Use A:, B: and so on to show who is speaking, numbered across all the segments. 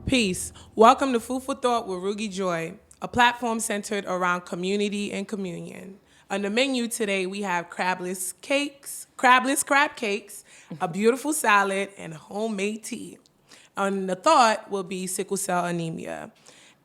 A: Peace. Welcome to Food for Thought with RugyJoy, a platform centered around community and communion. On the menu today, we have crabless crab cakes, a beautiful salad, and homemade tea. On the thought will be sickle cell anemia.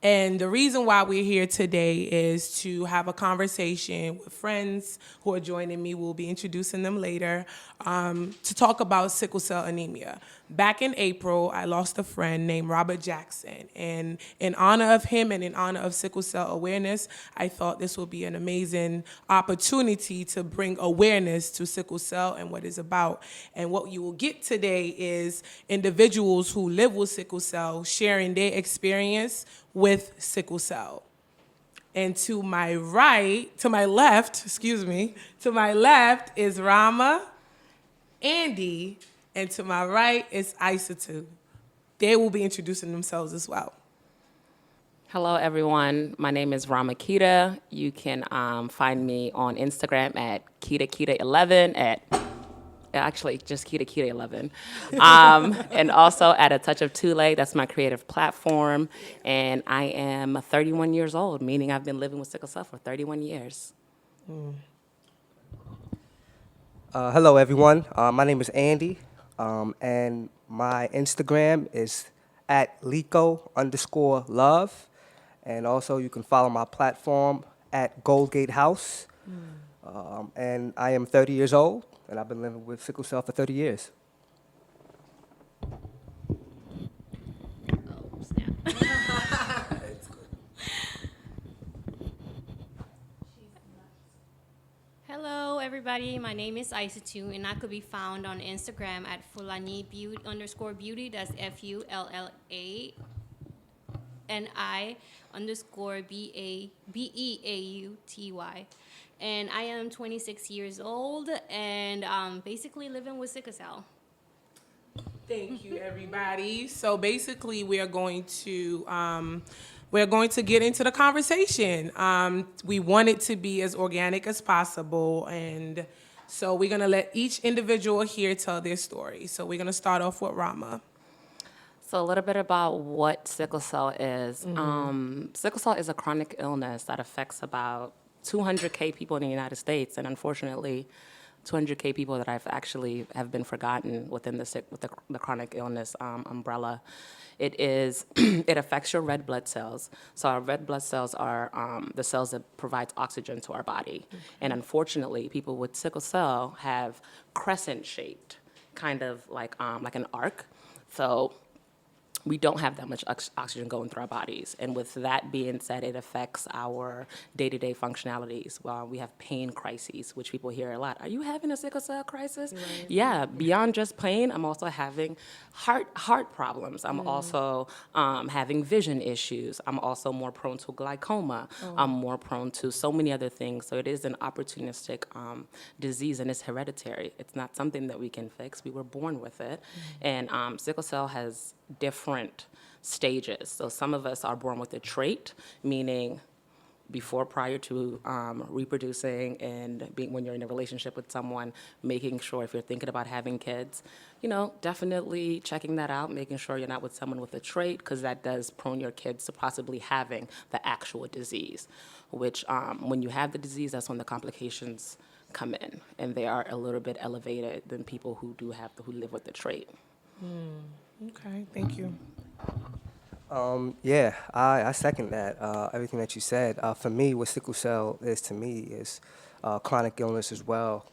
A: And the reason why we're here today is to have a conversation with friends who are joining me. We'll be introducing them later to talk about sickle cell anemia. Back in April, I lost a friend named Robert Jackson. And in honor of him and in honor of sickle cell awareness, I thought this would be an amazing opportunity to bring awareness to sickle cell and what it's about. And what you will get today is individuals who live with sickle cell sharing their experience with sickle cell. And to my left is Rama, Andy, and to my right is Isatu. They will be introducing themselves as well.
B: Hello, everyone. My name is Ramakita. You can find me on Instagram at KitaKita11 actually just KitaKita11, and also at A Touch of Tule. That's my creative platform, and I am 31 years old, meaning I've been living with sickle cell for 31 years.
C: Hello, everyone. My name is Andy, and my Instagram is at Lico_love. And also, you can follow my platform at Goldgate House. And I am 30 years old, and I've been living with sickle cell for 30 years.
D: Oh, snap. Hello, everybody. My name is Isatu, and I could be found on Instagram at Fulani_beauty. That's FULLANI_BEAUTY. And I am 26 years old and basically living with sickle cell.
A: Thank you, everybody. So basically, we're going to get into the conversation. We want it to be as organic as possible, and so we're gonna let each individual here tell their story. So we're gonna start off with Rama.
B: So a little bit about what sickle cell is. Sickle cell is a chronic illness that affects about 200K people in the United States, and unfortunately, 200K people that have been forgotten within the chronic illness umbrella. It affects your red blood cells. So our red blood cells are the cells that provides oxygen to our body. And unfortunately, people with sickle cell have crescent shaped, kind of like an arc. So we don't have that much oxygen going through our bodies. And with that being said, it affects our day-to-day functionalities. Well, we have pain crises, which people hear a lot. Are you having a sickle cell crisis? Right. Yeah, beyond just pain, I'm also having heart problems. I'm also having vision issues. I'm also more prone to glaucoma. I'm more prone to so many other things. So it is an opportunistic disease, and it's hereditary. It's not something that we can fix. We were born with it. And sickle cell has different stages. So some of us are born with a trait, meaning prior to reproducing and when you're in a relationship with someone, making sure if you're thinking about having kids, definitely checking that out, making sure you're not with someone with a trait, because that does prone your kids to possibly having the actual disease, which when you have the disease, that's when the complications come in, and they are a little bit elevated than people who live with the trait.
A: Okay, thank you.
C: Yeah, I second that, everything that you said. For me, what sickle cell is to me is chronic illness as well,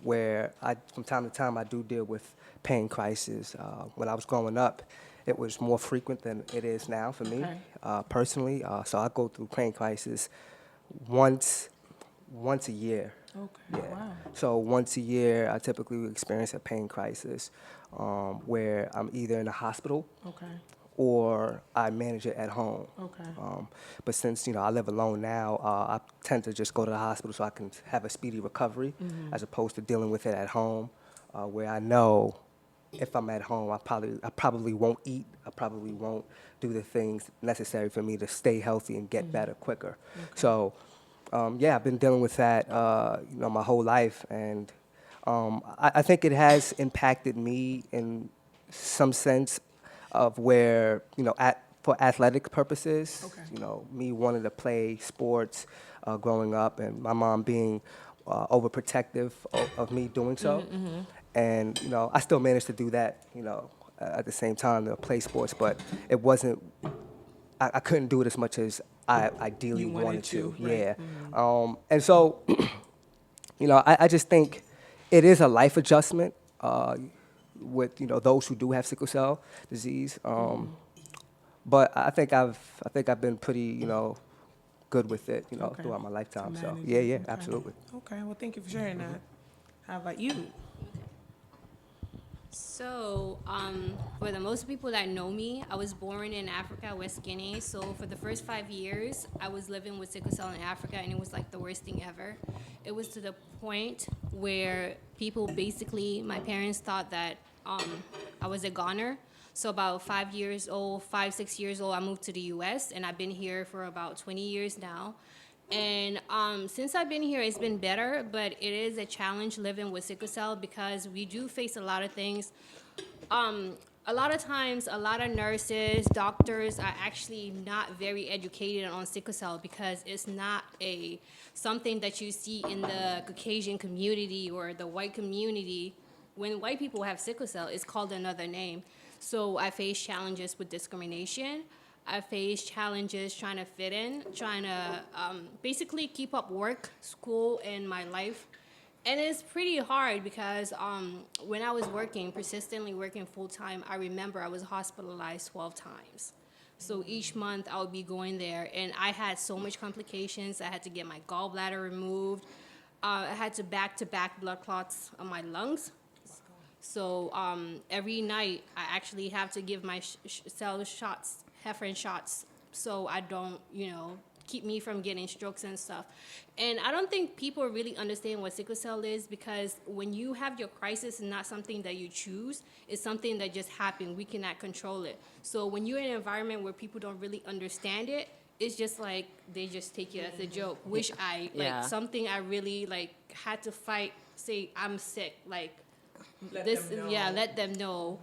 C: where from time to time I do deal with pain crises. When I was growing up, it was more frequent than it is now for me, personally. So I go through pain crisis once a year.
A: Okay,
C: Yeah.
A: wow.
C: So once a year, I typically experience a pain crisis where I'm either in the hospital
A: Okay,
C: or I manage it at home.
A: okay.
C: But since I live alone now, I tend to just go to the hospital so I can have a speedy recovery, as opposed to dealing with it at home, where I know if I'm at home, I probably won't eat. I probably won't do the things necessary for me to stay healthy and get better quicker. So, yeah, I've been dealing with that, my whole life, and I think it has impacted me in some sense of where, for athletic purposes,
A: Okay.
C: me wanting to play sports growing up, and my mom being overprotective of me doing so. And, I still managed to do that, at the same time to play sports, but it wasn't, I couldn't do it as much as I ideally
A: You wanted
C: wanted to.
A: to, right.
C: Yeah. And so, I just think it is a life adjustment with, those who do have sickle cell disease. But I think I've been pretty, good with it,
A: Okay.
C: throughout my lifetime.
A: To
C: So
A: manage
C: yeah,
A: it.
C: yeah,
A: Okay.
C: absolutely.
A: Okay, well, thank you for sharing that. How about you?
D: So, for the most people that know me, I was born in Africa, West Guinea. So, for the first 5 years, I was living with sickle cell in Africa, and it was like the worst thing ever. It was to the point where people basically, my parents thought that I was a goner. So, about 5 years old, 6 years old, I moved to the US, and I've been here for about 20 years now. And since I've been here, it's been better, but it is a challenge living with sickle cell because we do face a lot of things. A lot of times, a lot of nurses, doctors are actually not very educated on sickle cell because it's not something that you see in the Caucasian community or the white community. When white people have sickle cell, it's called another name. So I face challenges with discrimination. I face challenges trying to fit in, trying to basically keep up work, school, and my life. And it's pretty hard because when I was working, persistently working full time, I remember I was hospitalized 12 times. So each month I would be going there, and I had so much complications. I had to get my gallbladder removed. I had to back blood clots on my lungs. So every night I actually have to give my cell shots, heparin shots, so I don't, keep me from getting strokes and stuff. And I don't think people really understand what sickle cell is because when you have your crisis, it's not something that you choose. It's something that just happened. We cannot control it. So when you're in an environment where people don't really understand it, it's just like they just take it as a joke, which
B: Yeah.
D: something I really had to fight, say I'm sick,
A: Let
D: this
A: them know.
D: yeah, let them know.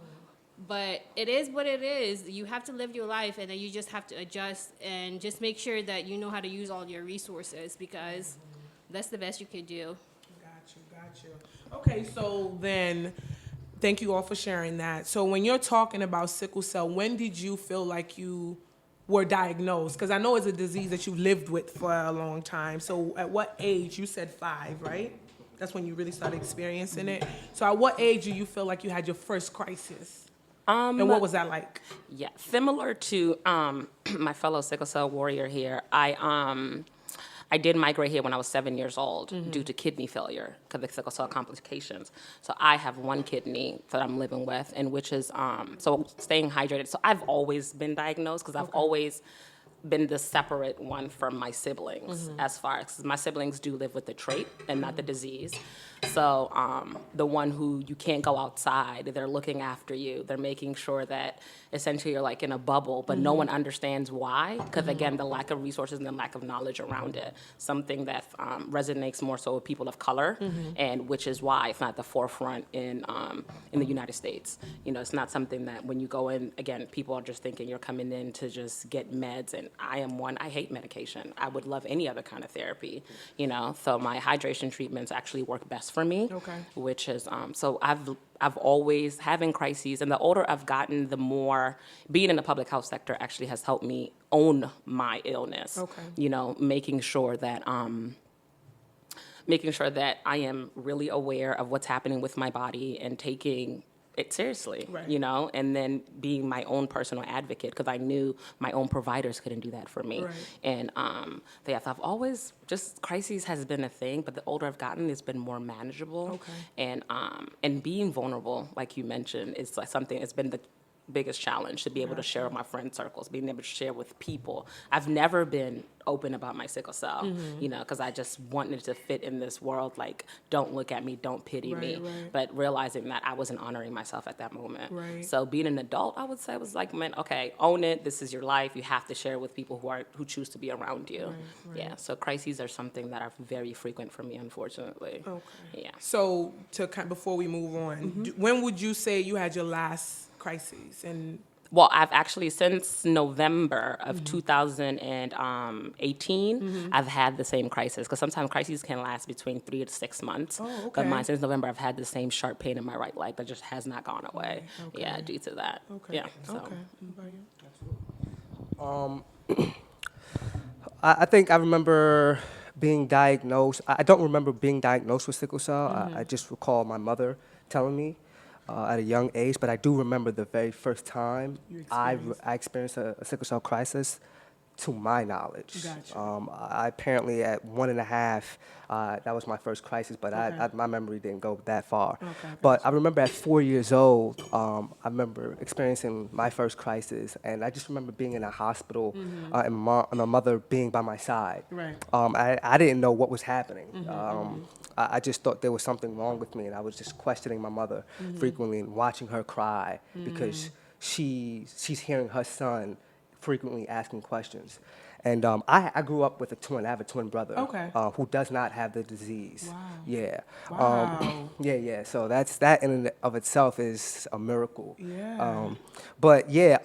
D: But it is what it is. You have to live your life, and then you just have to adjust and just make sure that you know how to use all your resources because that's the best you could do.
A: Got you. Okay, so then, thank you all for sharing that. So when you're talking about sickle cell, when did you feel like you were diagnosed? Because I know it's a disease that you lived with for a long time. So at what age? You said 5, right? That's when you really started experiencing it. So at what age do you feel like you had your first crisis? And what was that like?
B: Yeah, similar to my fellow sickle cell warrior here, I did migrate here when I was 7 years old due to kidney failure because of sickle cell complications. So I have one kidney that I'm living with, and which is so staying hydrated. So I've always been diagnosed because I've always been the separate one from my siblings as far as my siblings do live with the trait and not the disease. So the one who you can't go outside, they're looking after you. They're making sure that essentially you're like in a bubble, but no one understands why. Because again, the lack of resources and the lack of knowledge around it, something that resonates more so with people of color, and which is why it's not the forefront in the United States. It's not something that when you go in, again, people are just thinking you're coming in to just get meds, and I am one. I hate medication. I would love any other kind of therapy, So my hydration treatments actually work best for me.
A: Okay.
B: Which is so I've always having crises, and the older I've gotten, the more being in the public health sector actually has helped me own my illness.
A: Okay.
B: Making sure that I am really aware of what's happening with my body and taking it seriously,
A: Right.
B: and then being my own personal advocate because I knew my own providers couldn't do that for me.
A: Right.
B: And so I've always just crises has been a thing, but the older I've gotten, it's been more manageable.
A: Okay.
B: And being vulnerable, like you mentioned, is like something. It's been the biggest challenge to be able to share with my friend circles, being able to share with people. I've never been open about my sickle cell, because I just wanted to fit in this world, like, don't look at me, don't pity me.
A: Right.
B: But realizing that I wasn't honoring myself at that moment.
A: Right.
B: So being an adult, I would say, was like, man, okay, own it. This is your life. You have to share with people who choose to be around you.
A: Right.
B: Yeah, so crises are something that are very frequent for me, unfortunately.
A: Okay.
B: Yeah.
A: So before we move on, when would you say you had your last crisis? And
B: Well, I've actually, since November of 2018, I've had the same crisis, because sometimes crises can last between 3 to 6 months.
A: Oh,
B: But
A: okay.
B: mine, since November, I've had the same sharp pain in my right leg that just has not gone away.
A: Okay.
B: Yeah, due to that.
A: Okay.
B: Yeah. So.
A: Okay. What about you?
C: I think I remember being diagnosed. I don't remember being diagnosed with sickle cell. I just recall my mother telling me at a young age, but I do remember the very first time
A: You
C: I
A: experienced.
C: experienced a sickle cell crisis. To my knowledge,
A: Gotcha.
C: I apparently at 1.5, that was my first crisis, but
A: Okay.
C: my memory didn't go that far.
A: Okay,
C: But I remember at 4 years old, I remember experiencing my first crisis, and I just remember being in a hospital and my mother being by my side.
A: Right.
C: I didn't know what was happening. I just thought there was something wrong with me, and I was just questioning my mother frequently and watching her cry because she's hearing her son frequently asking questions. And I grew up with a twin. I have a twin brother
A: Okay.
C: who does not have the disease.
A: Wow.
C: Yeah.
A: Wow.
C: Yeah. So that in and of itself is a miracle.
A: Yeah.
C: But yeah,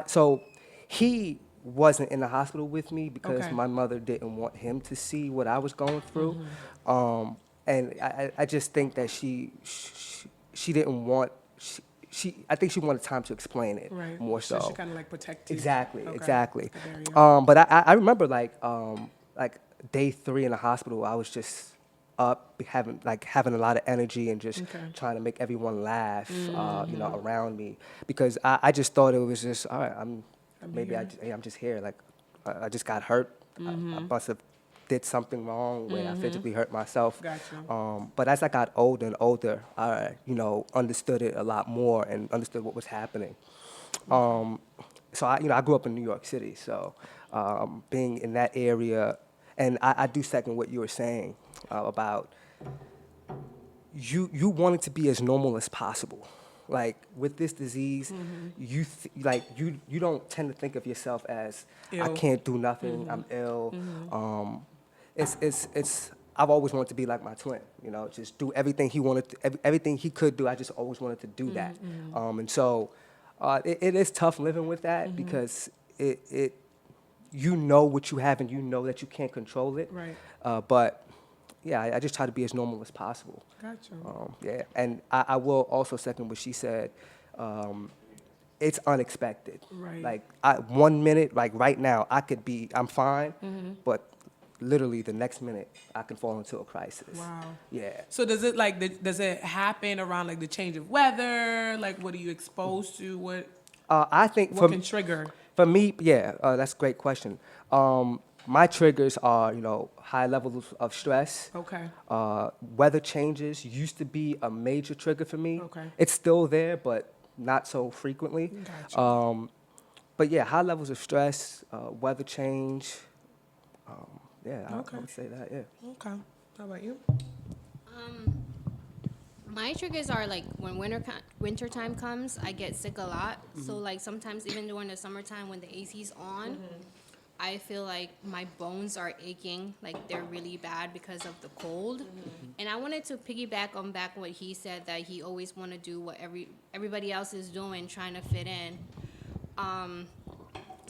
C: so he wasn't in the hospital with me because
A: Okay.
C: my mother didn't want him to see what I was going through. And I just think that she didn't want. I think she wanted time to explain it
A: Right.
C: more so.
A: So she kind of like protected.
C: Exactly,
A: Okay.
C: exactly.
A: The barrier.
C: But I remember like day 3 in the hospital, I was just up having a lot of energy and just
A: Okay.
C: trying to make everyone laugh, around me because I just thought it was just all right. I'm just here. Like I just got hurt. I must have did something wrong when I physically hurt myself.
A: Gotcha.
C: But as I got older and older, I understood it a lot more and understood what was happening. So I grew up in New York City, so being in that area, and I do second what you were saying about you wanting to be as normal as possible. Like with this disease, you don't tend to think of yourself as I
A: Ill.
C: can't do nothing. I'm ill. It's I've always wanted to be like my twin, just do everything he wanted, everything he could do. I just always wanted to do that, and so it is tough living with that because it you know what you have and you know that you can't control it.
A: Right.
C: But yeah, I just try to be as normal as possible.
A: Gotcha.
C: Yeah, and I will also second what she said. It's unexpected.
A: Right.
C: Like 1 minute, like right now, I'm fine, but literally the next minute I can fall into a crisis.
A: Wow.
C: Yeah.
A: So does it happen around like the change of weather? Like what are you exposed to? What
C: I think
A: can trigger?
C: for me, yeah, that's a great question. My triggers are, high levels of stress.
A: Okay.
C: Weather changes used to be a major trigger for me.
A: Okay.
C: It's still there, but not so frequently.
A: Gotcha.
C: But yeah, high levels of stress, weather change. I
A: Okay.
C: would say that, yeah.
A: Okay. How about you?
D: My triggers are like when winter time comes, I get sick a lot. So like sometimes even during the summertime when the AC's on, I feel like my bones are aching, like they're really bad because of the cold. And I wanted to piggyback on back what he said, that he always want to do what everybody else is doing, trying to fit in.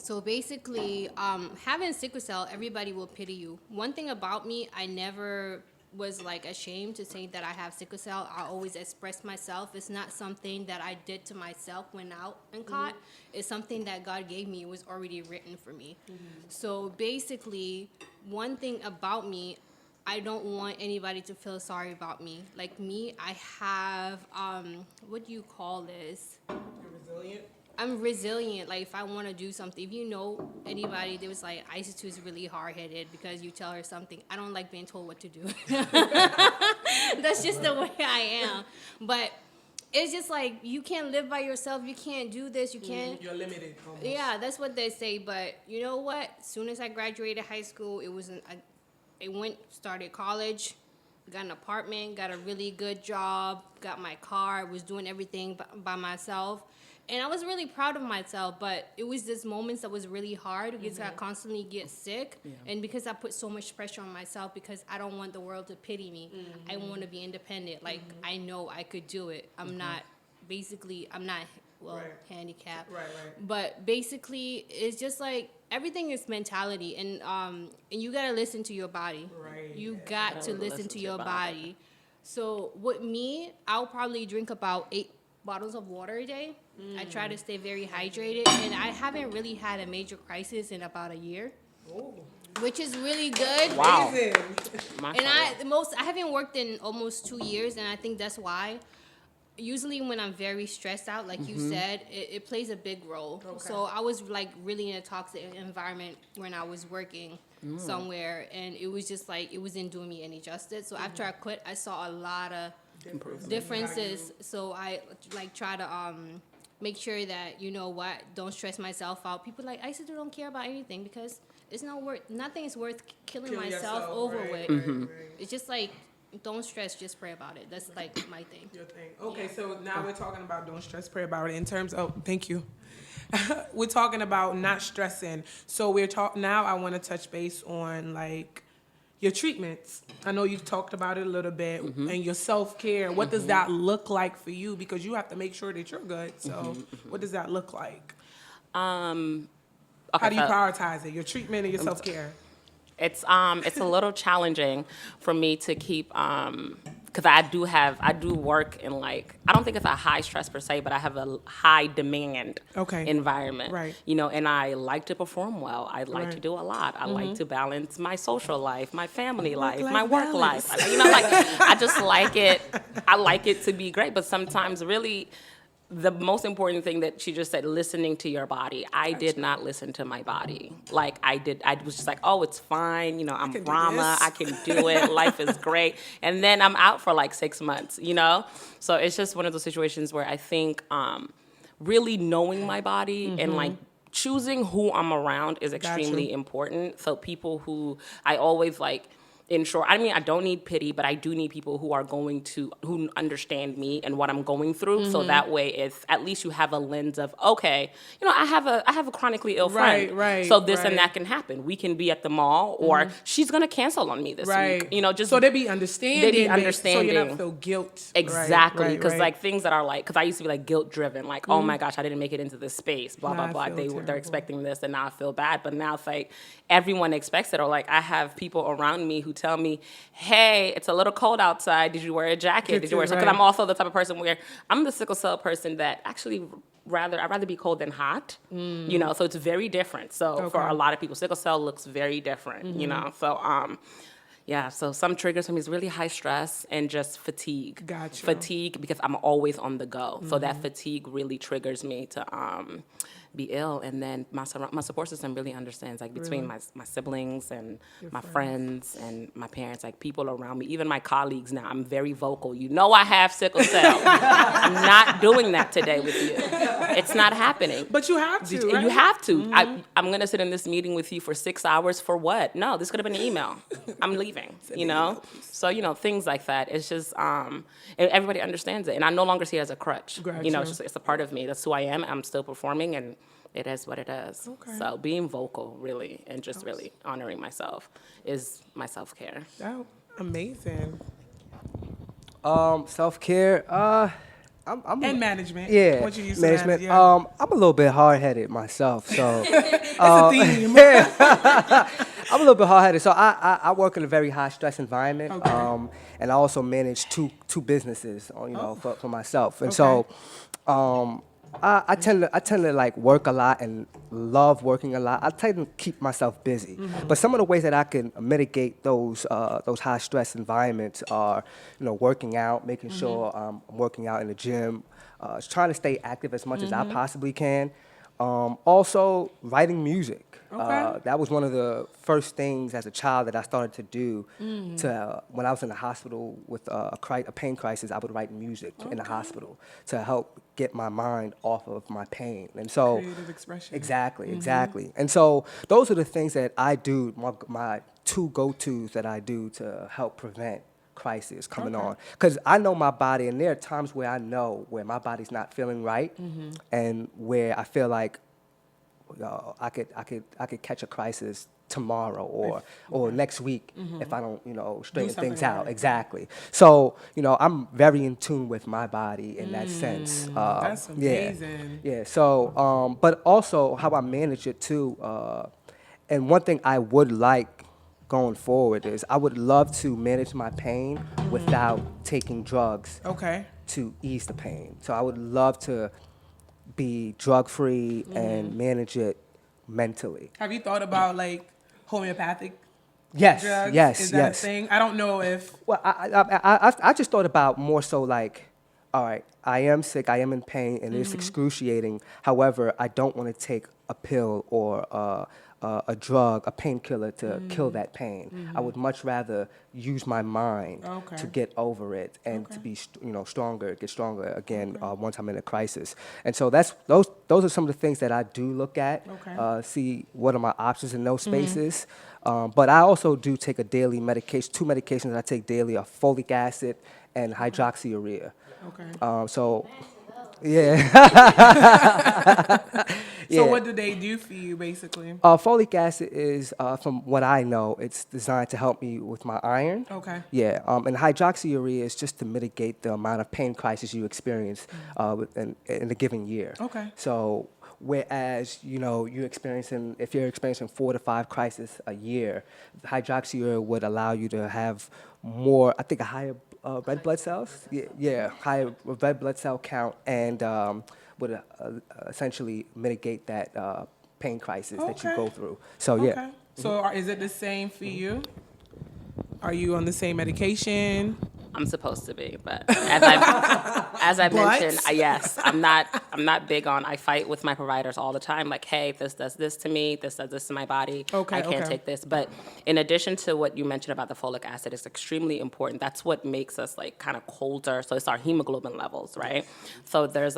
D: So basically, having sickle cell, everybody will pity you. One thing about me, I never was like ashamed to say that I have sickle cell. I always express myself. It's not something that I did to myself when out and caught. It's something that God gave me. It was already written for me. So basically, one thing about me, I don't want anybody to feel sorry about me. Like me, I have, what do you call this?
A: You're resilient.
D: I'm resilient. Like if I want to do something, if you know anybody, they was like, Isis is really hard headed because you tell her something. I don't like being told what to do. That's just the way I am. But it's just like you can't live by yourself. You can't do this. You can't.
A: You're limited. Almost.
D: Yeah, that's what they say. But you know what? As soon as I graduated high school, started college, got an apartment, got a really good job, got my car, was doing everything by myself. And I was really proud of myself, but it was this moments that was really hard because I constantly get sick. Yeah. And because I put so much pressure on myself because I don't want the world to pity me. I want to be independent. Like, I know I could do it. I'm not well,
A: Right.
D: handicapped.
A: Right, right.
D: But basically, it's just like everything is mentality, and you gotta listen to your body.
A: Right.
D: You got to
B: Gotta
D: listen to your body. So with me, I'll probably drink about 8 bottles of water a day. I try to stay very hydrated, and I haven't really had a major crisis in about a year, which is really good.
B: Wow.
A: Amazing.
D: And I haven't worked in almost 2 years, and I think that's why. Usually when I'm very stressed out, like you said, it plays a big role.
A: Okay.
D: So I was like really in a toxic environment when I was working somewhere, and it was just like it wasn't doing me any justice. So after I quit, I saw a lot of differences. So I like try to make sure that, you know what, don't stress myself out. People like I still don't care about anything because it's not worth. Nothing is worth killing myself over
A: right,
D: with.
A: right.
D: It's just like, don't stress, just pray about it. That's like my thing.
A: Your thing. Okay, so now we're talking about don't stress, pray about it. In terms of, thank you. We're talking about not stressing. So now I want to touch base on like your treatments. I know you talked about it a little bit, and your self-care. What does that look like for you? Because you have to make sure that you're good. So what does that look like?
B: Okay,
A: How do you prioritize it? Your treatment and your self-care?
B: It's a little challenging for me to keep because I do work in like, I don't think it's a high stress per se, but I have a high demand environment.
A: Right.
B: You know, and I like to perform well. I like to
A: Right.
B: do a lot. I like to balance my social life, my family life,
A: Work-life
B: my work
A: balance.
B: life. You know, like I just like it. I like it to be great, but sometimes really the most important thing that she just said, listening to your body. I did not listen to my body. Like I was just like, oh, it's fine. You know, I'm
A: can do
B: Brahma.
A: this.
B: I can do it. Life is great. And then I'm out for like 6 months, you know? So it's just one of those situations where I think really knowing my body and like choosing who I'm around is extremely important. So people who I always like, in short, I mean, I don't need pity, but I do need people who who understand me and what I'm going through. So that way, if at least you have a lens of, okay, you know, I have a chronically ill friend.
A: Right,
B: So this and
A: right.
B: that can happen. We can be at the mall, or she's gonna cancel on me this week. You know, just
A: so they be understanding.
B: They be
A: So
B: understanding.
A: you don't feel guilt.
B: Exactly, because
A: right.
B: like things that are like, because I used to be like guilt driven, like oh my gosh, I didn't make it into this space, blah
A: Now
B: blah
A: I
B: blah.
A: feel
B: They're
A: terrible.
B: expecting this, and now I feel bad. But now it's like everyone expects it, or like I have people around me who tell me, hey, it's a little cold outside. Did you wear a jacket? Did you wear? So because
A: Right.
B: I'm also the type of person where I'm the sickle cell person that actually I'd rather be cold than hot. You know, so it's very different. So for
A: Okay.
B: a lot of people, sickle cell looks very different. You know, so yeah, so some triggers for me is really high stress and just fatigue.
A: Gotcha.
B: Fatigue because I'm always on the go. So that fatigue really triggers me to be ill. And then my support system really understands, like between my siblings and my friends and my parents, like people around me, even my colleagues now, I'm very vocal. You know I have sickle cell. I'm not doing that today with you. It's not happening.
A: But you have to, right?
B: You have to. I'm going to sit in this meeting with you for 6 hours for what? No, this could have been an email. I'm leaving, you know? So, you know, things like that. It's just, and everybody understands it. And I no longer see it as a crutch. You know,
A: Gotcha.
B: it's a part of me. That's who I am. I'm still performing, and it is what it is.
A: Okay.
B: So being vocal, really, and just really honoring myself is my self-care.
A: Oh, amazing.
C: Self-care, I'm
A: And management.
C: yeah,
A: What you used to
C: management.
A: manage, yeah.
C: I'm a little bit hard-headed myself, so
A: It's a theme.
C: I'm a little bit hard-headed. So I work in a very high-stress environment,
A: Okay.
C: and I also manage two businesses, you know, for myself. And
A: Okay.
C: so I tend to like work a lot and love working a lot. I tend to keep myself busy.
A: Mm-hmm.
C: But some of the ways that I can mitigate those high-stress environments are, you know, working out, making
A: Mm-hmm.
C: sure I'm working out in the gym, trying to stay active as much as I possibly can. Also, writing music.
A: Okay.
C: That was one of the first things as a child that I started to do. When I was in the hospital with a pain crisis, I would write music in the hospital to help get my mind off of my pain. And so,
A: Creative expression.
C: exactly. And so those are the things that I do. My two go-tos that I do to help prevent crisis coming on, because I know my body, and there are times where I know where my body's not feeling right, and where I feel like I could catch a crisis tomorrow or next week if I don't, straighten
A: something
C: things
A: about
C: out.
A: it.
C: Exactly. So, I'm very in tune with my body in that sense.
A: That's amazing.
C: Yeah. So, but also how I manage it too. And one thing I would like going forward is I would love to manage my pain without taking drugs
A: Okay.
C: to ease the pain. So I would love to be drug free and manage it mentally.
A: Have you thought about like homeopathic
C: Yes,
A: drugs?
C: yes,
A: Is that a
C: yes.
A: thing? I don't know if.
C: Well, I just thought about more so like, all right, I am sick, I am in pain, and it's excruciating. However, I don't want to take a pill or a drug, a painkiller to kill that pain. I would much rather use my mind
A: Okay.
C: to get over it and to
A: Okay.
C: be, stronger, get stronger again once I'm in a crisis. And so those are some of the things that I do look at,
A: Okay.
C: see what are my options in those spaces. But I also do take a daily medication. 2 medications I take daily are folic acid and hydroxyurea.
A: Okay.
C: So, yeah.
A: So
C: Yeah.
A: what do they do for you, basically?
C: Folic acid is, from what I know, it's designed to help me with my iron.
A: Okay.
C: Yeah, and hydroxyurea is just to mitigate the amount of pain crisis you experience in a given year.
A: Okay.
C: So whereas, if you're experiencing 4 to 5 crises a year, hydroxyurea would allow you to have more, I think, a higher red blood cells. Yeah, higher red blood cell count and would essentially mitigate that pain crisis that you
A: Okay.
C: go through. So yeah.
A: Okay. So is it the same for you? Are you on the same medication?
B: I'm supposed to be, but as I mentioned,
A: But?
B: yes, I'm not big on. I fight with my providers all the time. Like, hey, this does this to me. This does this to my body.
A: Okay,
B: I can't
A: okay.
B: take this. But in addition to what you mentioned about the folic acid, it's extremely important. That's what makes us like kind of colder. So it's our hemoglobin levels, right? So there's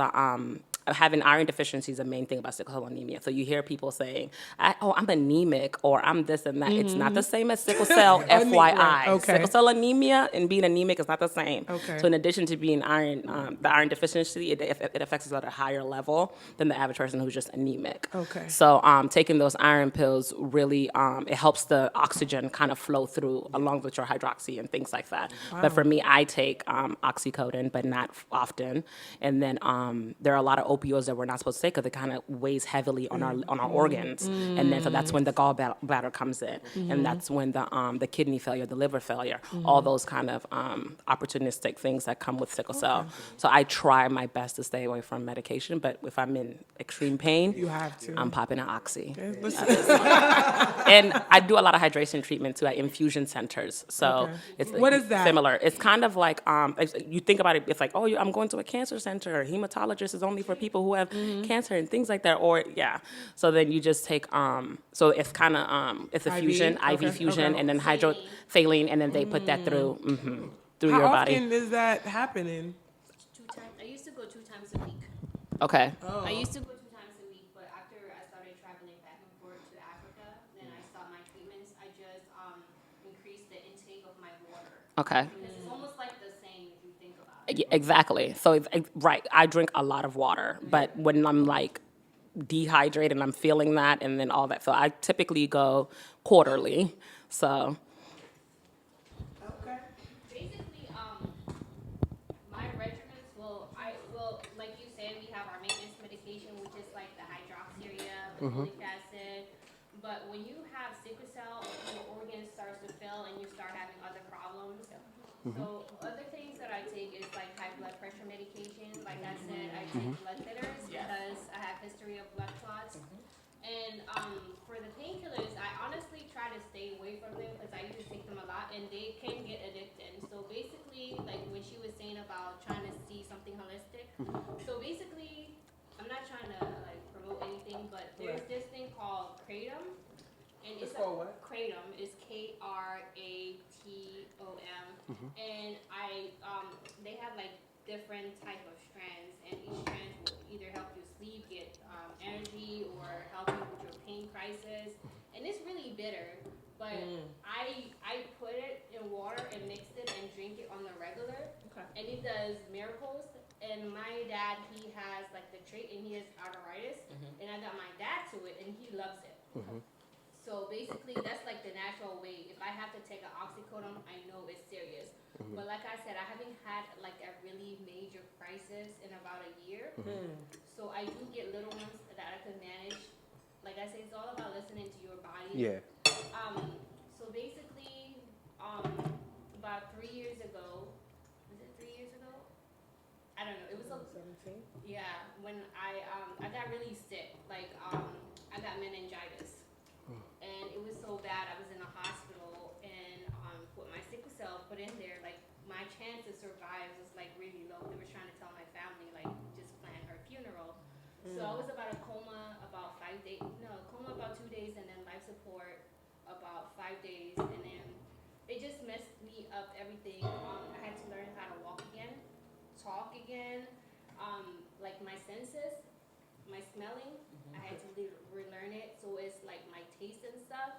B: having iron deficiency is the main thing about sickle cell anemia. So you hear people saying, I'm anemic or I'm this and that. It's not the same as sickle cell, FYI.
A: Right, okay.
B: Sickle cell anemia and being anemic is not the same.
A: Okay.
B: So in addition to being the iron deficiency, it affects us at a higher level than the average person who's just anemic.
A: Okay.
B: So taking those iron pills really, it helps the oxygen kind of flow through along with your hydroxy and things like that. But for me, I take oxycodone, but not often. And then there are a lot of opioids that we're not supposed to take because it kind of weighs heavily on our organs. And then so that's when the gallbladder comes in, and that's when the kidney failure, the liver failure, all those kind of opportunistic things that come with sickle cell. So I try my best to stay away from medication, but if I'm in extreme pain,
A: You have to.
B: I'm popping an oxy.
A: Okay, listen.
B: And I do a lot of hydration treatment too at infusion centers. So
A: Okay.
B: it's
A: What is that?
B: similar. It's kind of like you think about it. It's like, I'm going to a cancer center. Hematologist is only for people who have cancer and things like that. Or so then you just take so it's kind of it's a
A: IV?
B: fusion, IV
A: Okay,
B: fusion,
A: okay.
B: and then hydrosaline, and then they put that through through
A: How
B: your
A: often
B: body.
A: is that happening?
D: 2 times. I used to go 2 times a week.
B: Okay.
D: I used to go 2 times a week, but after I started traveling back and forth to Africa, then I stopped my treatments. I just increased the intake of my water.
B: Okay.
D: Because it's almost like the same if you think about it.
B: Yeah, exactly. So right, I drink a lot of water, but when I'm like dehydrated and I'm feeling that, and then all that, so I typically go quarterly. So
A: Okay.
D: Basically, my regimens like you said, we have our maintenance medication, which is like the hydroxyurea, the folic acid. But when you have sickle cell, your organs starts to fail and you start having other problems. So other things that I take is like high blood pressure medication. Like I said, I take blood thinners because I have history of blood clots. And for the painkillers, I honestly try to stay away from them because I used to take them a lot and they can get addicted. So basically, like when she was saying about trying to see something holistic, so basically, I'm not trying to like promote anything, but there's this thing called kratom. And
A: It's called what?
D: Kratom is KRATOM, and they have like different type of strands, and each strand will either help you sleep, get energy, or help you with your pain crisis. And it's really bitter, but I put it in water and mixed it and drink it on the regular, and it does miracles. And my dad, he has like the trait, and he has arthritis, and I got my dad to it, and he loves it. So So basically, that's like the natural way. If I have to take an oxycodone, I know it's serious. But like I said, I haven't had like a really major crisis in about a year. So I do get little ones that I can manage. Like I say, it's all about listening to your body.
C: Yeah.
D: So basically, about 3 years ago, was it 3 years ago? I don't know. It was a
A: 17.
D: yeah, when I got really sick, like I got meningitis, and it was so bad. I was in a hospital, and with my sickle cell put in there, like my chance to survive was like really low. They were trying to tell my family like just plan her funeral. So I was about a coma about 5 days. No, coma about 2 days, and then life support about 5 days, and then it just messed me up everything. I had to learn how to walk again, talk again. Like my senses, my smelling, I had to relearn it. So it's like my taste and stuff.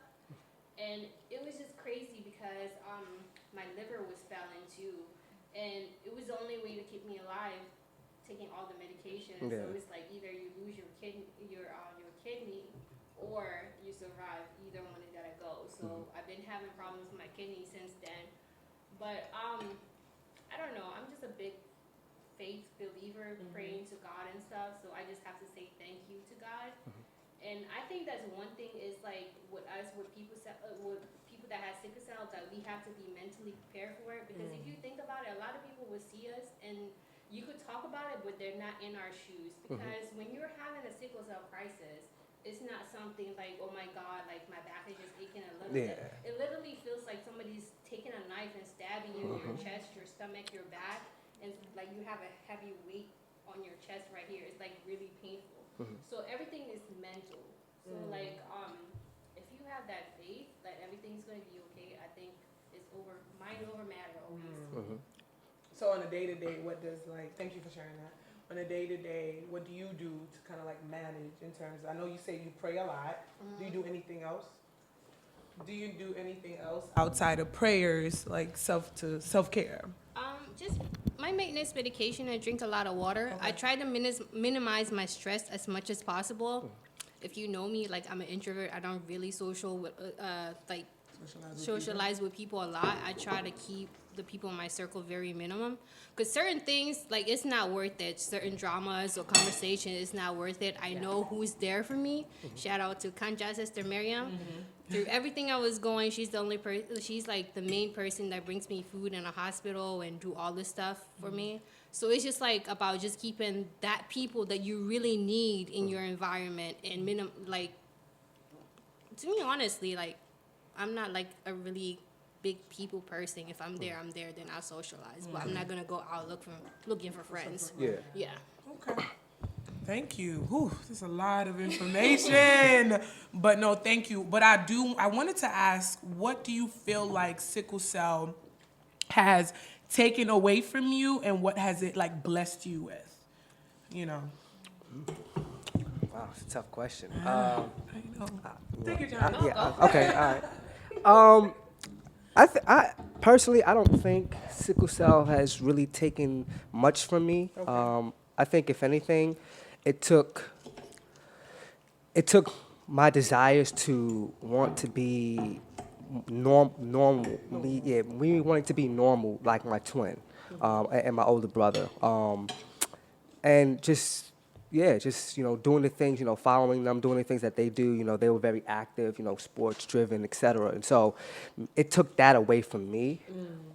D: And it was just crazy because my liver was failing too. And it was the only way to keep me alive, taking all the medication.
C: Yeah.
D: So it's like either you lose your kidney or you survive. Either one is gotta go. So I've been having problems with my kidney since then. But I don't know. I'm just a big faith believer, praying to God and stuff. So I just have to say thank you to God. And I think that's one thing is like with us, with people that have sickle cell, that we have to be mentally prepared for it. Because if you think about it, a lot of people will see us and you could talk about it, but they're not in our shoes. Because when you're having a sickle cell crisis, it's not something like, oh my God, like my back is just aching a little bit. It literally feels like somebody's taking a knife and stabbing you in your chest, your stomach, your back, and like you have a heavy weight on your chest right here. It's like really painful. So everything is mental. So like if you have that faith that everything's gonna be okay, I think it's over mind over matter always.
A: So on a day-to-day, what does like, thank you for sharing that. On a day-to-day, what do you do to kind of like manage in terms, I know you say you pray a lot. Do you do anything else? Do you do anything else outside of prayers, like self-care?
D: Just my maintenance medication. I drink a lot of water. I try to minimize my stress as much as possible. If you know me, like I'm an introvert. I don't really socialize with people a lot. I try to keep the people in my circle very minimum, because certain things like it's not worth it. Certain dramas or conversation is not worth it. I know who's there for me. Shout out to Kanja sister Miriam. Through everything I was going, she's the only person. She's like the main person that brings me food in a hospital and do all this stuff for me. So it's just like about just keeping that people that you really need in your environment and like. To me, honestly, like I'm not like a really big people person. If I'm there, then I'll socialize. But I'm not gonna go out looking for friends. Yeah.
A: Okay. Thank you. Whew, there's a lot of information. But no, thank you. But I wanted to ask, what do you feel like sickle cell has taken away from you, and what has it like blessed you with? You know.
C: Wow, it's a tough question.
A: I know. Take your time.
C: Okay, all right. I personally, I don't think sickle cell has really taken much from me.
A: Okay.
C: I think if anything, it took my desires to want to be normal. We wanted to be normal, like my twin, and my older brother, and just doing the things, following them, doing the things that they do. They were very active, sports driven, etc. And so it took that away from me,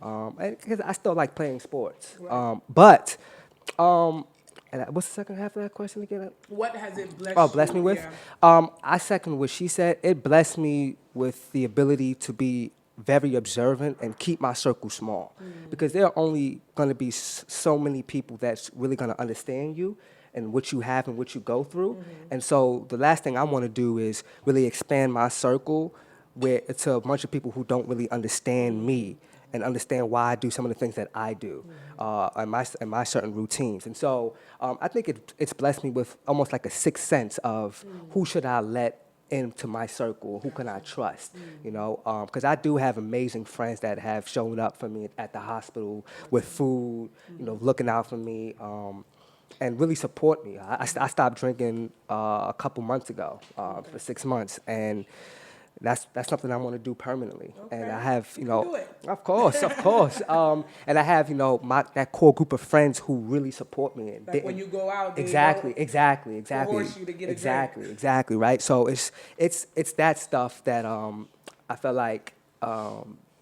C: and because I still like playing sports, but. And what's the second half of that question again?
A: What has it blessed
C: Oh, blessed
A: you?
C: me with?
A: Yeah.
C: I second what she said. It blessed me with the ability to be very observant and keep my circle small. Because there are only going to be so many people that's really going to understand you and what you have and what you go through. And so the last thing I want to do is really expand my circle where it's a bunch of people who don't really understand me and understand why I do some of the things that I do, and my certain routines. And so I think it's blessed me with almost like a sixth sense of who should I let into my circle, who can I trust, because I do have amazing friends that have shown up for me at the hospital with food, looking out for me, and really support me. I stopped drinking a couple months ago for 6 months, and that's something I want to do permanently. And
A: Okay.
C: I have,
A: You can do it.
C: of course, of course. And I have, that core group of friends who really support me. And
A: Like when you go out, they
C: exactly,
A: don't
C: exactly,
A: force you to get a
C: exactly, right. So it's that stuff that I felt like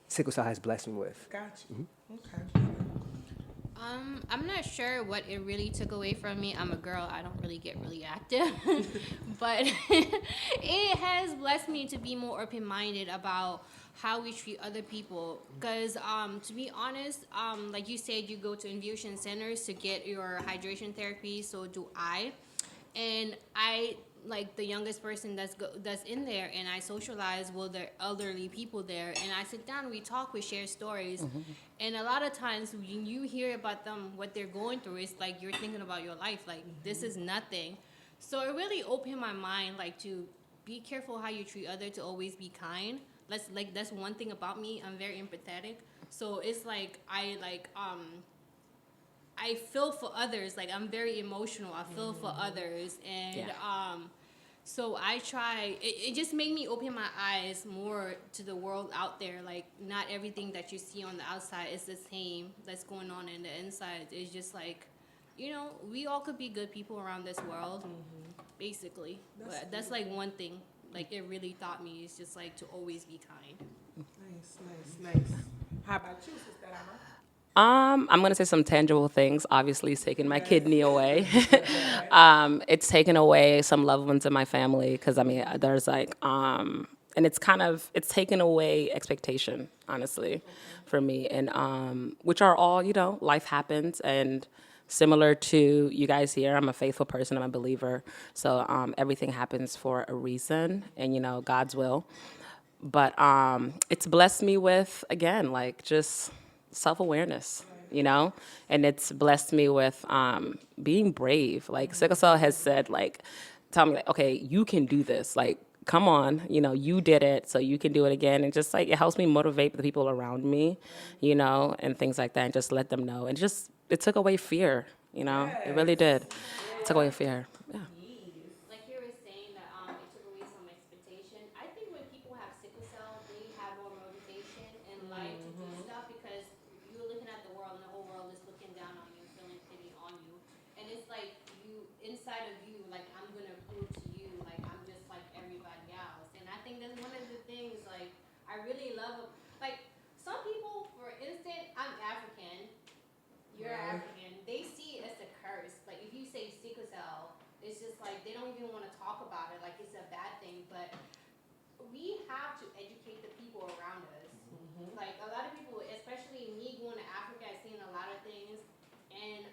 C: Sickle Cell has blessed me with.
A: Got you. Okay.
D: I'm not sure what it really took away from me. I'm a girl. I don't really get really active, but it has blessed me to be more open-minded about how we treat other people. Because to be honest, like you said, you go to infusion centers to get your hydration therapy. So do I, and I like the youngest person that's in there, and I socialize with the elderly people there, and I sit down, we talk, we share stories, and a lot of times when you hear about them, what they're going through, it's like you're thinking about your life, like this is nothing. So it really opened my mind, like to be careful how you treat others, to always be kind. That's one thing about me. I'm very empathetic, so it's like I feel for others. Like I'm very emotional. I feel for others, and so I try. It just made me open my eyes more to the world out there. Like not everything that you see on the outside is the same that's going on in the inside. It's just like, we all could be good people around this world, basically. But that's like one thing. Like it really taught me is just like to always be kind.
A: Nice. How about you, Sister Emma?
B: I'm gonna say some tangible things. Obviously, it's taken my kidney away. It's taken away some loved ones in my family because there's like, and it's taken away expectation, honestly, for me, and which are all life happens, and similar to you guys here, I'm a faithful person. I'm a believer, so everything happens for a reason, and God's will. But it's blessed me with again, like just self-awareness, and it's blessed me with being brave. Like Sickle Cell has said, like, tell me, like, okay, you can do this. Like, come on, you did it, so you can do it again. And just like it helps me motivate the people around me, and things like that, and just let them know. And it took away fear, it really did. It took away fear. Yeah.
D: Like you were saying that it took away some expectation. I think when people have sickle cell, they have more motivation in life to do stuff because you're looking at the world and the whole world is looking down on you, feeling pity on you, and it's like you inside of you, like I'm gonna prove to you, like I'm just like everybody else. And I think that's one of the things like I really love. Like some people, for instance, I'm African. You're African. They see it as a curse. Like if you say sickle cell, it's just like they don't even want to talk about it. Like it's a bad thing. But we have to educate the people around us. Like a lot of people, especially me going to Africa, I've seen a lot of things, and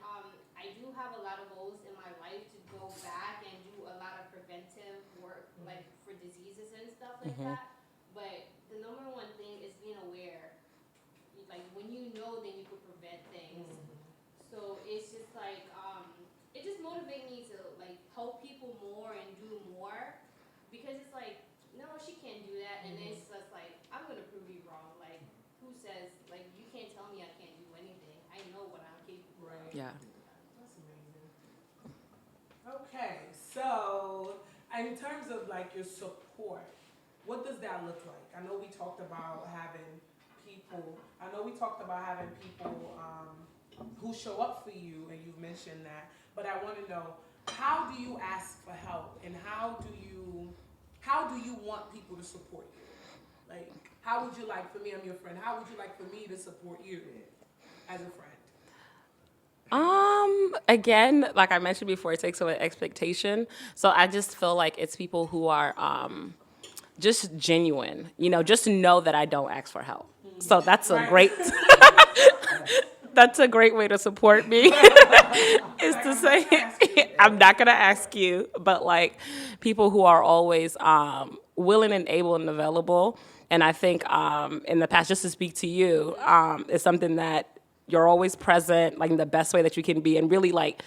D: I do have a lot of goals in my life to go back and do a lot of preventive work, like for diseases and stuff like that. But the number one thing is being aware. Like when you know, then you could prevent things. So it's just like it just motivates me to like help people more and do more, because it's like no, she can't do that, and it's just like I'm gonna prove you wrong. Like who says like you can't tell me I can't do anything? I know what I'm capable of.
A: Right.
B: Yeah.
A: That's amazing. Okay, so in terms of like your support, what does that look like? I know we talked about having people who show up for you, and you've mentioned that, but I want to know, how do you ask for help, and how do you want people to support you? Like, how would you like, for me, I'm your friend, how would you like for me to support you as a friend?
B: Again, like I mentioned before, it takes away expectation. So I just feel like it's people who are just genuine, just know that I don't ask for help. So that's a great that's a great way to support me, is to say, I'm not going to ask you, but like people who are always willing and able and available. And I think in the past, just to speak to you, is something that you're always present, like in the best way that you can be, and really like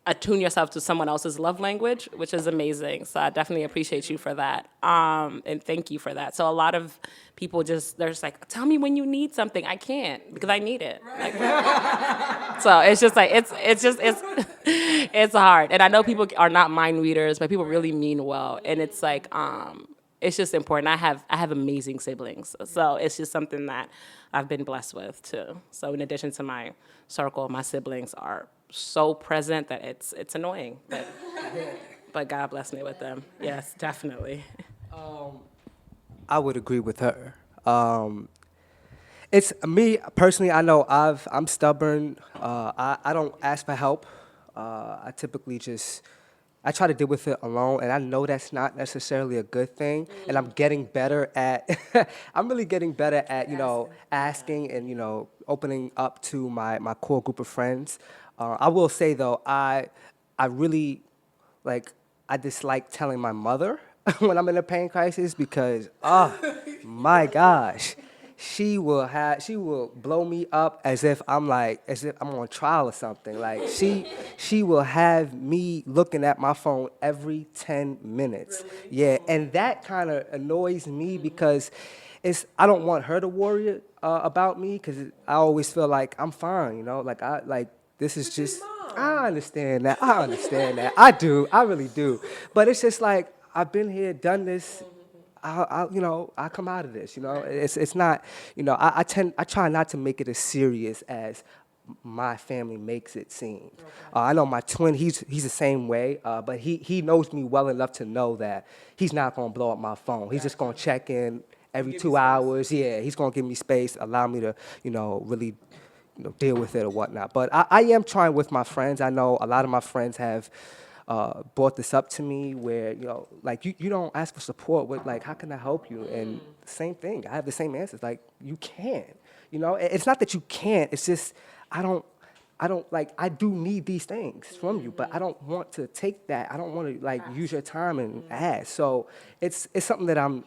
B: attune yourself to someone else's love language, which is amazing. So I definitely appreciate you for that. And thank you for that. So a lot of people they're just like, tell me when you need something. I can't because I need it. Right. Like, so it's just like, it's hard. And I know people are not mind readers, but people really mean well. And it's like, it's just important. I have amazing siblings, so it's just something that I've been blessed with too. So in addition to my circle, my siblings are so present that it's annoying, but God bless me with them. Yes, definitely.
C: I would agree with her. It's me personally. I know I'm stubborn. I don't ask for help. I typically just I try to deal with it alone, and I know that's not necessarily a good thing. And I'm getting better at. I'm really getting better at asking and opening up to my core group of friends. I will say though, I really like I dislike telling my mother when I'm in a pain crisis because oh my gosh, she will blow me up as if I'm on trial or something. Like she will have me looking at my phone every 10 minutes.
A: Really?
C: Yeah, and that kind of annoys me because I don't want her to worry about me because I always feel like I'm fine, like this is
A: But your
C: just.
A: mom.
C: I understand that. I understand that. I do. I really do. But it's just like I've been here, done this. I come out of this. It's not. I try not to make it as serious as my family makes it seem. I know my twin. He's the same way. But he knows me well enough to know that he's not gonna blow up my phone. He's just gonna check in every
A: Give you
C: 2
A: space.
C: hours. Yeah, he's gonna give me space, allow me to really deal with it or whatnot. But I am trying with my friends. I know a lot of my friends have brought this up to me where, like you don't ask for support with like, how can I help you? And same thing, I have the same answers. Like, you can't, it's not that you can't, it's just, I don't like, I do need these things from you, but I don't want to take that. I don't want to like use your time and ask. So it's something that I'm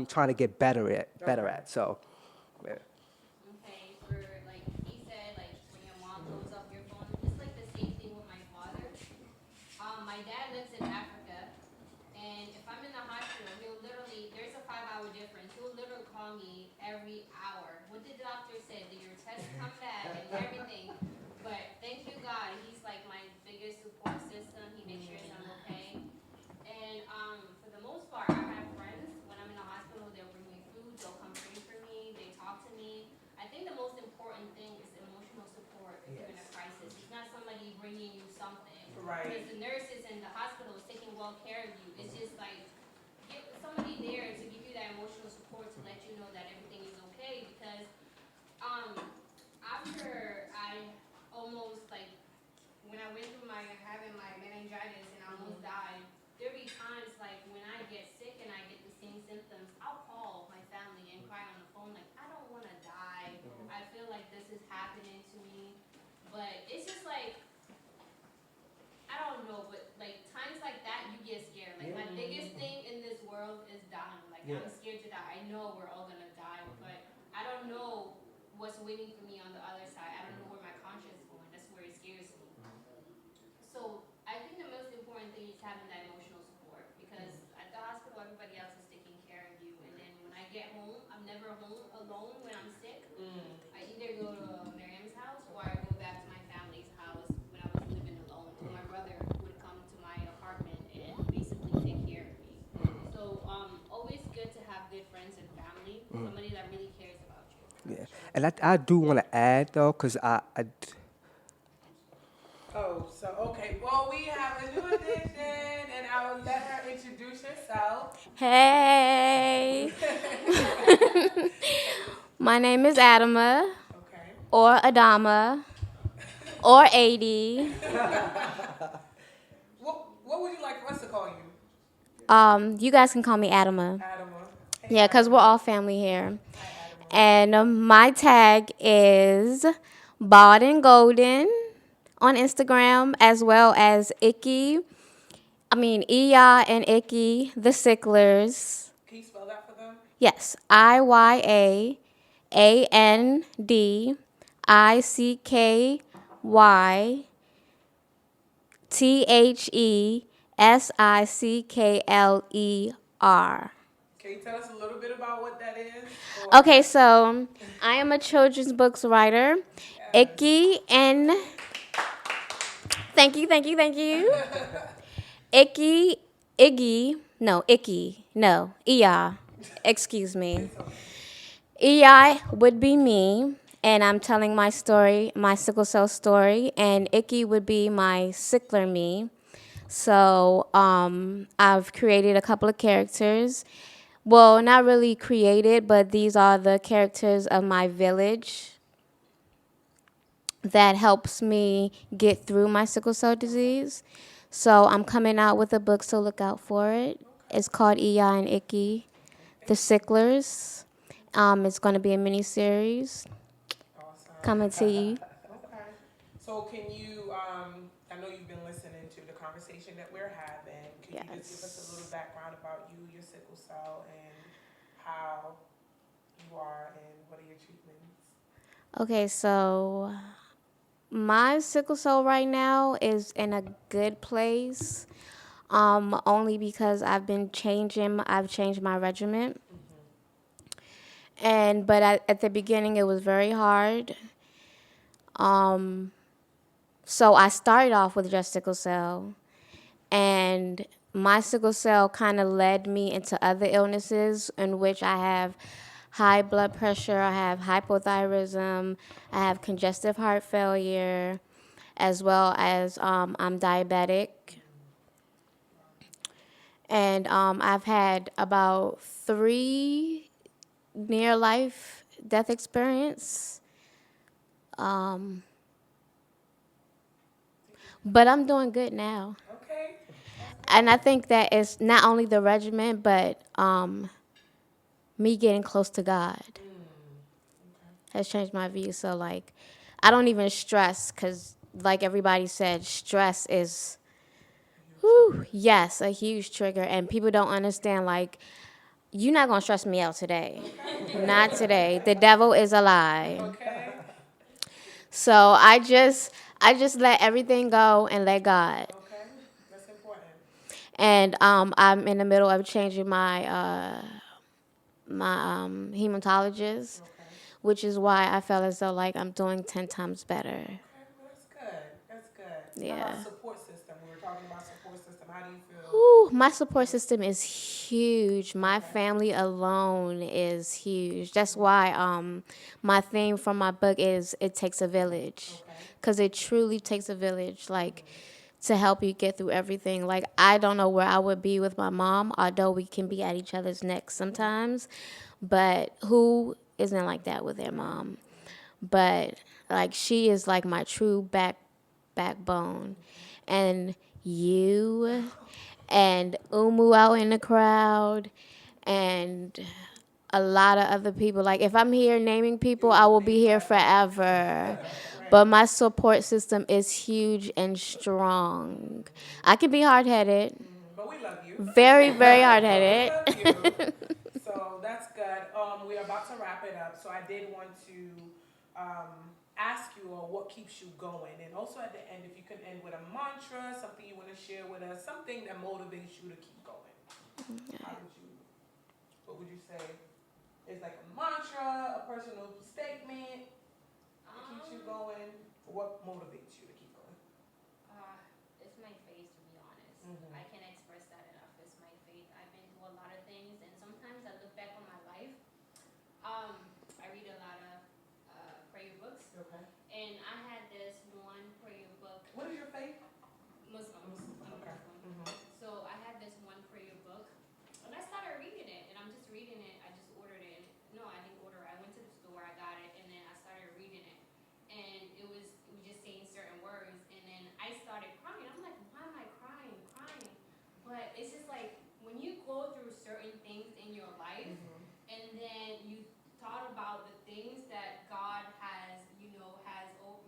C: trying to get better at. So, yeah.
D: Okay, for like he said, like when your mom blows up your phone, it's like the same thing with my father. My dad lives in Africa, and if I'm in the hospital, there's a 5 hour difference. He'll literally call me every hour. What the doctor said? Did your test come back and everything? But thank you God, he's like my biggest support system. He makes sure I'm okay. And for the most part, I have friends. When I'm in the hospital, they'll bring me food. They'll come pray for me. They talk to me. I think the most important thing is emotional support if you're in a crisis. It's not somebody bringing you something.
A: Right.
D: Because the nurses in the hospital is taking well care of you. It's just like get somebody there to give you that emotional support to let you know that everything is okay. Because after I almost like when I went through having my meningitis and I almost died, there be times like when I get sick and I get the same symptoms, I'll call my family and cry on the phone like, I don't want to die. I feel like this is happening to me. But it's just like, I don't know, but like times like that, you get scared. Like my biggest thing in this world is dying. Like I'm scared to die. I know we're all gonna die, but I don't know what's waiting for me on the other side. I don't know where my conscience is going. That's where it scares me. So I think the most important thing is having that emotional support because at the hospital, everybody else is taking care of you. And then when I get home, I'm never home alone when I'm sick. I either go to Miriam's house or I go back to my family's house when I was living alone. Or my brother would come to my apartment and basically take care of me. So always good to have good friends and family, somebody that really cares about you.
C: Yeah, and I do want to add though, because
A: Oh, so okay. Well, we have a new addition, and I will let her introduce herself.
D: Hey, my name is Adama,
A: Okay.
D: or Adama, or 80.
A: What would you like for us to call you?
D: You guys can call me Adama.
A: Adama.
D: Yeah, because we're all family here. And my tag is Bald and Golden on Instagram, as well as Iya and Icky, the Sicklers.
A: Can you spell that for them?
D: Yes, IYANDISICKYTHESICKLER.
A: Can you tell us a little bit about what that is?
D: Okay, so I am a children's books writer. Icky and thank you. Iggy
E: no, Icky. No, EI. Excuse me. EI would be me, and I'm telling my story, my sickle cell story, and Icky would be my sickler me. So I've created a couple of characters. Well, not really created, but these are the characters of my village that helps me get through my sickle cell disease. So I'm coming out with a book, so look out for it. It's called EI and Icky, The Sicklers. It's going to be a mini series
A: Awesome.
E: coming to you.
A: Okay. So can you, I know you've been listening to the conversation that we're having. Can you just give us a little
E: Yes.
A: background about you, your sickle cell, and how you are and what are your treatments?
E: Okay, so my sickle cell right now is in a good place. Only because I've changed my regimen. And but at the beginning it was very hard. Um, so I started off with just sickle cell, and my sickle cell kind of led me into other illnesses in which I have high blood pressure, I have hypothyroidism, I have congestive heart failure, as well as I'm diabetic. And I've had about 3 near life death experience. Um, but I'm doing good now.
A: Okay. That's
E: And I
A: good.
E: think that it's not only the regimen, but me getting close to God has changed my view. So, like, I don't even stress because, like everybody said, stress is, whew, yes, a huge trigger. And people don't understand, like, you're not going to stress me out today. Not today. The devil is a lie.
A: Okay.
E: So I just let everything go and let God.
A: Okay. That's important.
E: And I'm in the middle of changing my hematologist,
A: Okay.
E: which is why I felt as though like I'm doing 10 times better.
A: Okay. Well, that's good. That's good. How about
E: Yeah.
A: support system? We were talking about support system. How do you feel?
E: Whew, my support system is huge. My
A: Okay.
E: family alone is huge. That's why my theme from my book is it takes a village,
A: Okay.
E: because it truly takes a village. Like to help you get through everything. Like I don't know where I would be with my mom, although we can be at each other's necks sometimes. But who isn't like that with their mom? But like she is like my true backbone. And you and Umu out in the crowd and a lot of other people. Like if I'm here naming people, I will be here forever. But my support system is huge and strong. I can be hard headed,
A: But we love you.
E: very, very hard
A: But we
E: headed.
A: love you. So that's good. We're about to wrap it up. So I did want to ask you what keeps you going, and also at the end, if you can end with a mantra, something you want to share with us, something that motivates you to keep going. How would you? What would you say? It's like a mantra, a personal statement that keeps you going. What motivates you to keep going?
D: It's my faith, to be honest. I can't express that enough. It's my faith. I've been through a lot of things, and sometimes I look back on my life. I read a lot of prayer books,
A: Okay.
D: and I had this one prayer book.
A: What is your faith?
D: Muslim. I'm a
A: Okay.
D: Muslim. So I had this one prayer book, and I started reading it, and I'm just reading it. I just ordered it. No, I didn't order it. I went to the store, I got it, and then I started reading it. And it was just saying certain words, and then I started crying. I'm like, why am I crying? But it's just like when you go through certain things in your life, and then you thought about the things that God has,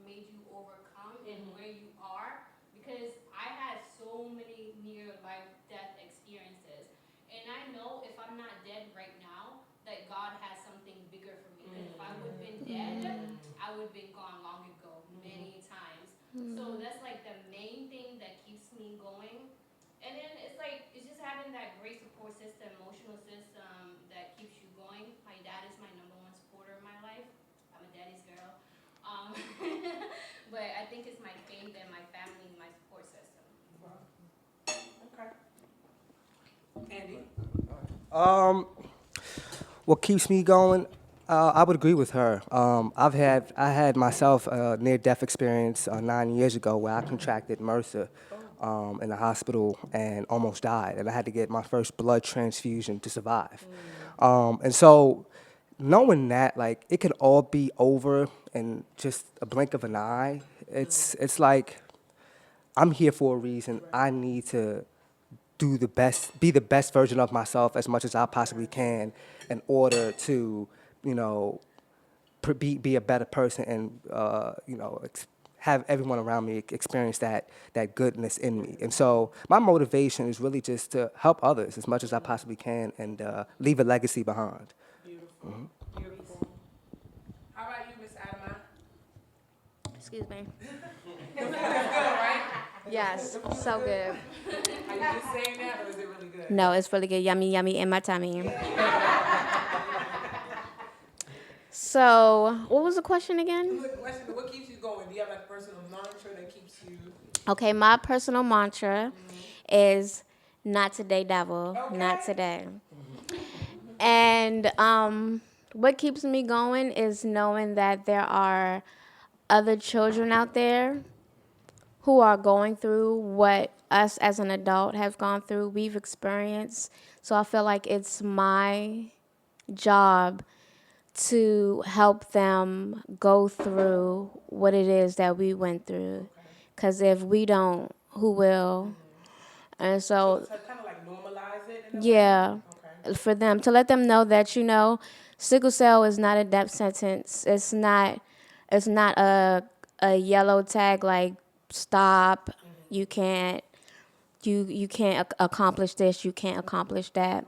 D: made you overcome and where you are. Because I had so many near life death experiences, and I know if I'm not dead right now, that God has something bigger for me. Because if I would have been dead, I would have been gone long ago, many times. So that's like the main thing that keeps me going. And then it's like, it's just having that great support system, emotional system that keeps you going. My dad is my number one supporter in my life. I'm a daddy's girl. Um, but I think it's my faith and my family, my support system.
A: Wow. Okay. Andy?
C: What keeps me going? I would agree with her. I had myself a near-death experience 9 years ago where I contracted MRSA in the hospital and almost died, and I had to get my first blood transfusion to survive. And so, knowing that, like, it could all be over in just a blink of an eye, it's like I'm here for a reason. I need to be the best version of myself as much as I possibly can in order to, you know, be a better person and, have everyone around me experience that goodness in me. And so my motivation is really just to help others as much as I possibly can and leave a legacy behind.
A: Beautiful. Beautiful. How about you, Miss Adama?
E: Excuse me.
A: Good, right?
E: Yes, so good.
A: Are you just saying that, or is it really good?
E: No, it's really good. Yummy, yummy in my tummy. So, what was the question again?
A: Look, question, what keeps you going? Do you have like a personal mantra that keeps you?
E: Okay, my personal mantra is not today, devil. Not
A: Okay.
E: today. And what keeps me going is knowing that there are other children out there who are going through what us as an adult have gone through, we've experienced. So I feel like it's my job to help them go through what it is that we went through. Because if we don't, who will? And so,
A: To kind of like normalize it in a way?
E: yeah,
A: Okay.
E: for them, to let them know that, sickle cell is not a death sentence. It's not a yellow tag like stop, you can't accomplish this, you can't accomplish that.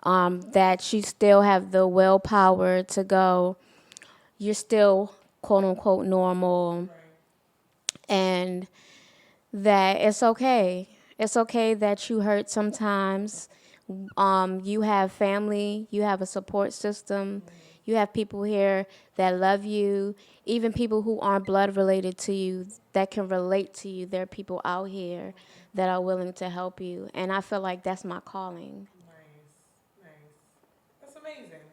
E: That you still have the willpower to go, you're still quote unquote normal, and that it's okay. It's okay that you hurt sometimes. You have family, you have a support system, you have people here that love you, even people who aren't blood related to you that can relate to you. There are people out here that are willing to help you, and I feel like that's my calling.
A: Nice. That's amazing.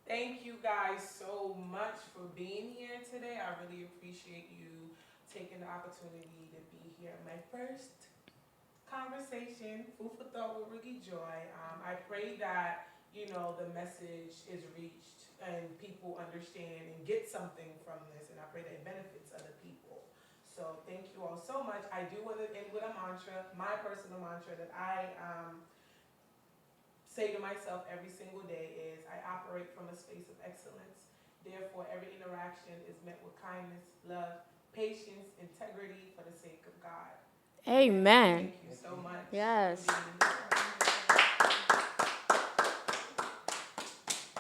A: Thank you guys so much for being here today. I really appreciate you taking the opportunity to be here. My first conversation, food for thought with RugyJoy. I pray that the message is reached and people understand and get something from this, and I pray that it benefits other people. So thank you all so much. I do want to end with a mantra, my personal mantra that I say to myself every single day is I operate from a space of excellence. Therefore, every interaction is met with kindness, love, patience, integrity for the sake of God.
E: Amen.
A: Thank you so much.
E: Yes.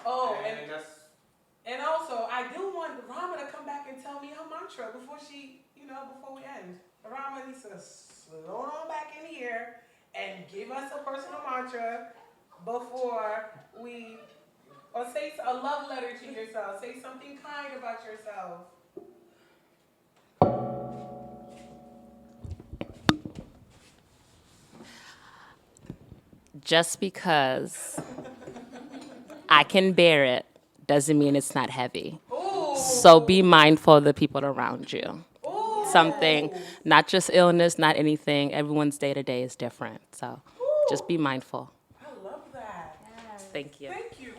A: Oh, and also, I do want Rama to come back and tell me her mantra before before we end. Rama needs to slow on back in here and give us a personal mantra before or say a love letter to yourself. Say something kind about yourself.
B: Just because I can bear it doesn't mean it's not heavy.
A: Ooh.
B: So be mindful of the people around you.
A: Ooh.
B: Something, not just illness, not anything. Everyone's day to day is different. So just be mindful.
A: I love that.
B: Thank you.
A: Thank you.